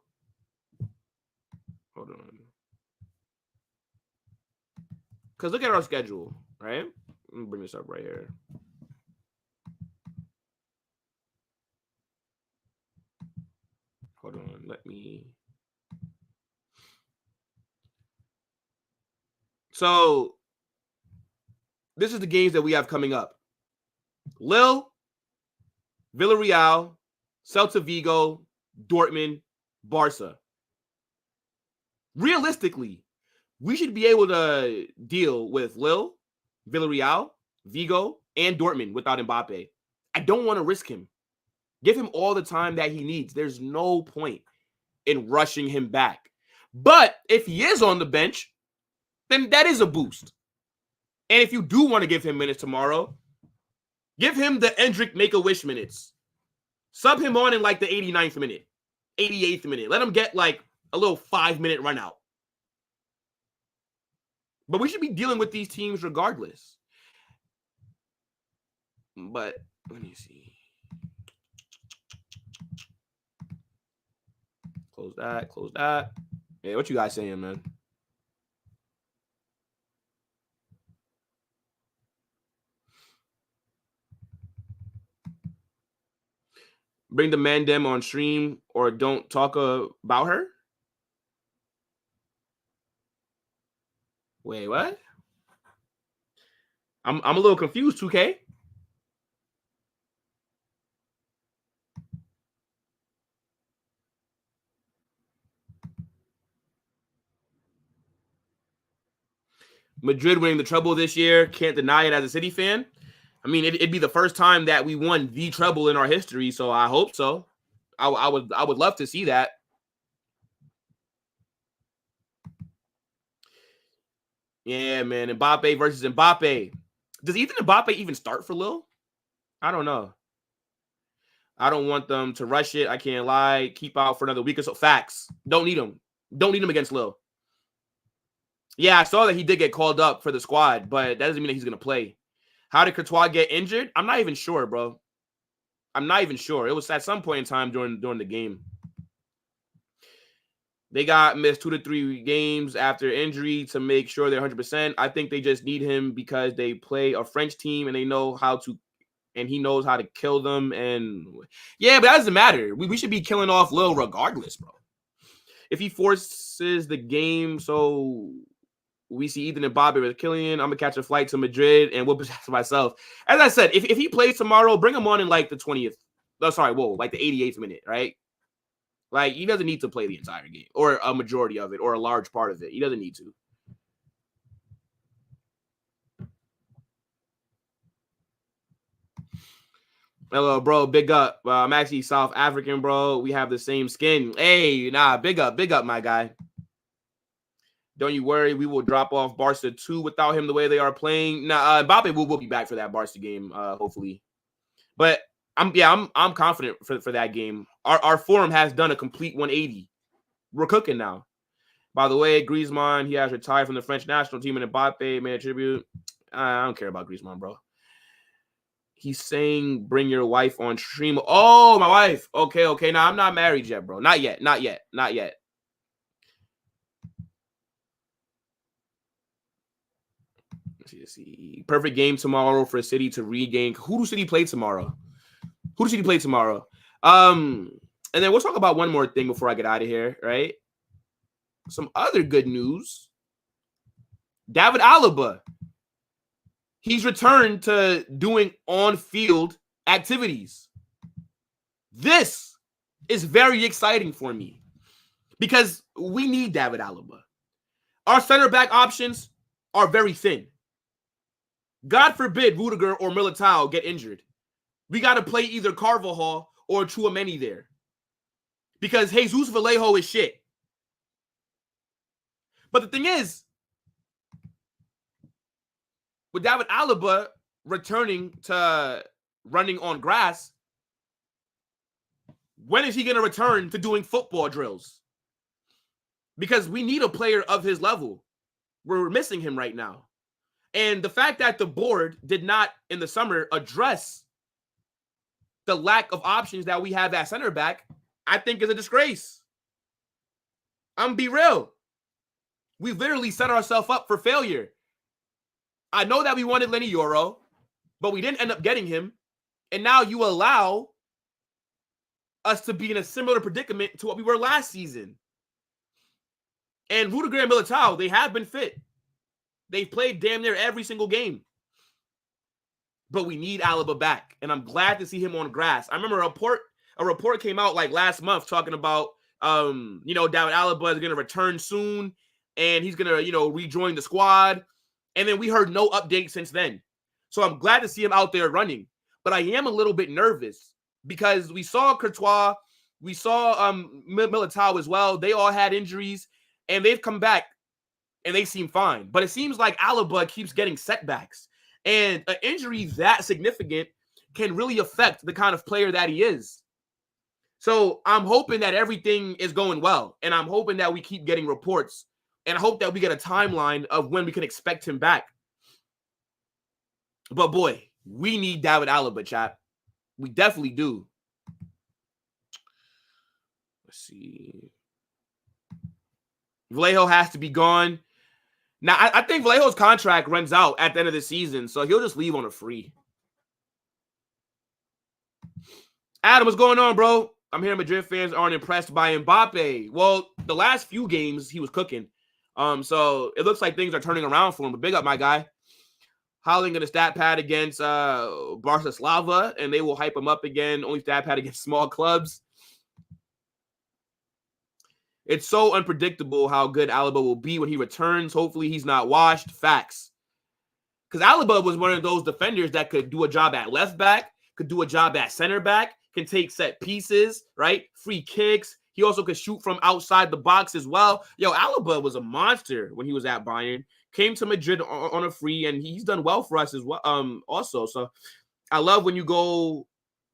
Hold on. Because look at our schedule, right? Let me bring this up right here. Hold on. Let me... So, this is the games that we have coming up. Lille, Villarreal, Celta Vigo, Dortmund, Barca. Realistically, we should be able to deal with Lille, Villarreal, Vigo, and Dortmund without Mbappe. I don't want to risk him. Give him all the time that he needs. There's no point in rushing him back. But if he is on the bench, then that is a boost. And if you do want to give him minutes tomorrow, give him the Endrick Make-A-Wish minutes. Sub him on in like the 89th minute, 88th minute. Let him get like a little 5-minute run out. But we should be dealing with these teams regardless. But let me see. Close that, close that. Yeah, what you guys saying, man? Bring the Mandem on stream or don't talk about her? Wait, what? I'm a little confused, 2K. Madrid winning the treble this year. Can't deny it as a City fan. I mean, it'd be the first time that we won the treble in our history, so I hope so. I would love to see that. Yeah, man. Mbappe versus Mbappe. Does Ethan Mbappe even start for Lille? I don't know. I don't want them to rush it. I can't lie. Keep out for another week or so. Facts. Don't need him. Don't need him against Lille. Yeah, I saw that he did get called up for the squad, but that doesn't mean that he's going to play. How did Courtois get injured? I'm not even sure, bro. I'm not even sure. It was at some point in time during the game. They got missed 2 to 3 games after injury to make sure they're 100%. I think they just need him because they play a French team and they know how to, and he knows how to kill them. And yeah, but that doesn't matter. We should be killing off Lille regardless, bro. If he forces the game, so we see Ethan Mbappe with Kylian, I'm gonna catch a flight to Madrid and whoop his ass myself. As I said, if he plays tomorrow, bring him on in like the 20th. Oh, sorry, like the 88th minute, right? Like, he doesn't need to play the entire game or a majority of it or a large part of it. He doesn't need to. Hello, bro. Big up. I'm actually South African, bro. We have the same skin. Hey, nah, big up, my guy. Don't you worry. We will drop off Barca 2 without him the way they are playing. Nah, Mbappe will be back for that Barca game, hopefully. But I'm confident for that game. Our form has done a complete 180. We're cooking now. By the way, Griezmann, he has retired from the French national team, and Mbappe made a tribute. I don't care about Griezmann, bro. He's saying, bring your wife on stream. Oh, my wife. Okay. Now, I'm not married yet, bro. Not yet. Let's see. Perfect game tomorrow for City to regain. Who do City play tomorrow? And then we'll talk about one more thing before I get out of here, right? Some other good news. David Alaba. He's returned to doing on-field activities. This is very exciting for me because we need David Alaba. Our center back options are very thin. God forbid Rudiger or Militao get injured. We got to play either Carvajal or Tchouaméni there because Jesus Vallejo is shit. But the thing is, with David Alaba returning to running on grass, when is he going to return to doing football drills? Because we need a player of his level. We're missing him right now. And the fact that the board did not, in the summer, address the lack of options that we have at center back, I think is a disgrace. I'm going to be real. We literally set ourselves up for failure. I know that we wanted Lenny Yoro, but we didn't end up getting him. And now you allow us to be in a similar predicament to what we were last season. And Rudiger and Militao, they have been fit. They've played damn near every single game. But we need Alaba back. And I'm glad to see him on grass. I remember a report came out like last month talking about, David Alaba is going to return soon. And he's going to, rejoin the squad. And then we heard no update since then. So I'm glad to see him out there running. But I am a little bit nervous because we saw Courtois, we saw Militao as well. They all had injuries, and they've come back, and they seem fine. But it seems like Alaba keeps getting setbacks. And an injury that significant can really affect the kind of player that he is. So I'm hoping that everything is going well, and I'm hoping that we keep getting reports. And I hope that we get a timeline of when we can expect him back. But boy, we need David Alaba, chat. We definitely do. Let's see. Vallejo has to be gone. Now, I think Vallejo's contract runs out at the end of the season, so he'll just leave on a free. Adam, what's going on, bro? I'm hearing Madrid fans aren't impressed by Mbappe. Well, the last few games, he was cooking. So it looks like things are turning around for him. But big up, my guy. Howling in the stat pad against Barcelona, and they will hype him up again. Only stat pad against small clubs. It's so unpredictable how good Alaba will be when he returns. Hopefully he's not washed. Facts. Because Alaba was one of those defenders that could do a job at left back, could do a job at center back, can take set pieces, right? Free kicks. He also could shoot from outside the box as well. Yo, Alaba was a monster when he was at Bayern. Came to Madrid on a free, and he's done well for us as well. Also, so I love when you go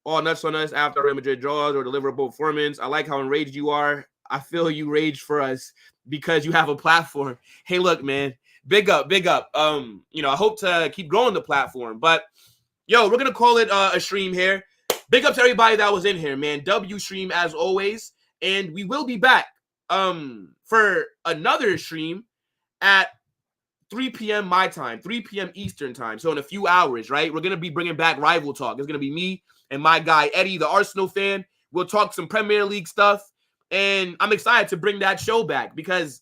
all nuts on us after Real Madrid draws or deliver a performance. I like how enraged you are. I feel you rage for us because you have a platform. Hey, look, man, big up. I hope to keep growing the platform, but yo, we're gonna call it a stream here. Big up to everybody that was in here, man. W stream as always. And we will be back for another stream at 3 p.m. my time, 3 p.m. Eastern time. So in a few hours, right? We're going to be bringing back Rival Talk. It's going to be me and my guy, Eddie, the Arsenal fan. We'll talk some Premier League stuff. And I'm excited to bring that show back because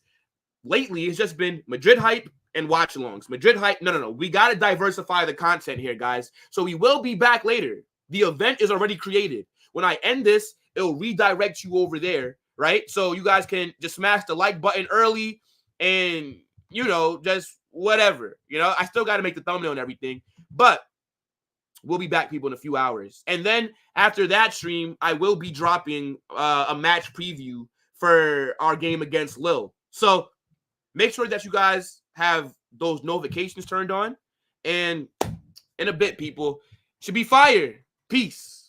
lately it's just been Madrid hype and watch-alongs. Madrid hype. No. We got to diversify the content here, guys. So we will be back later. The event is already created. When I end this, it'll redirect you over there, right? So you guys can just smash the like button early and, just whatever. I still got to make the thumbnail and everything. But we'll be back, people, in a few hours. And then after that stream, I will be dropping a match preview for our game against Lille. So make sure that you guys have those notifications turned on. And in a bit, people, should be fire. Peace.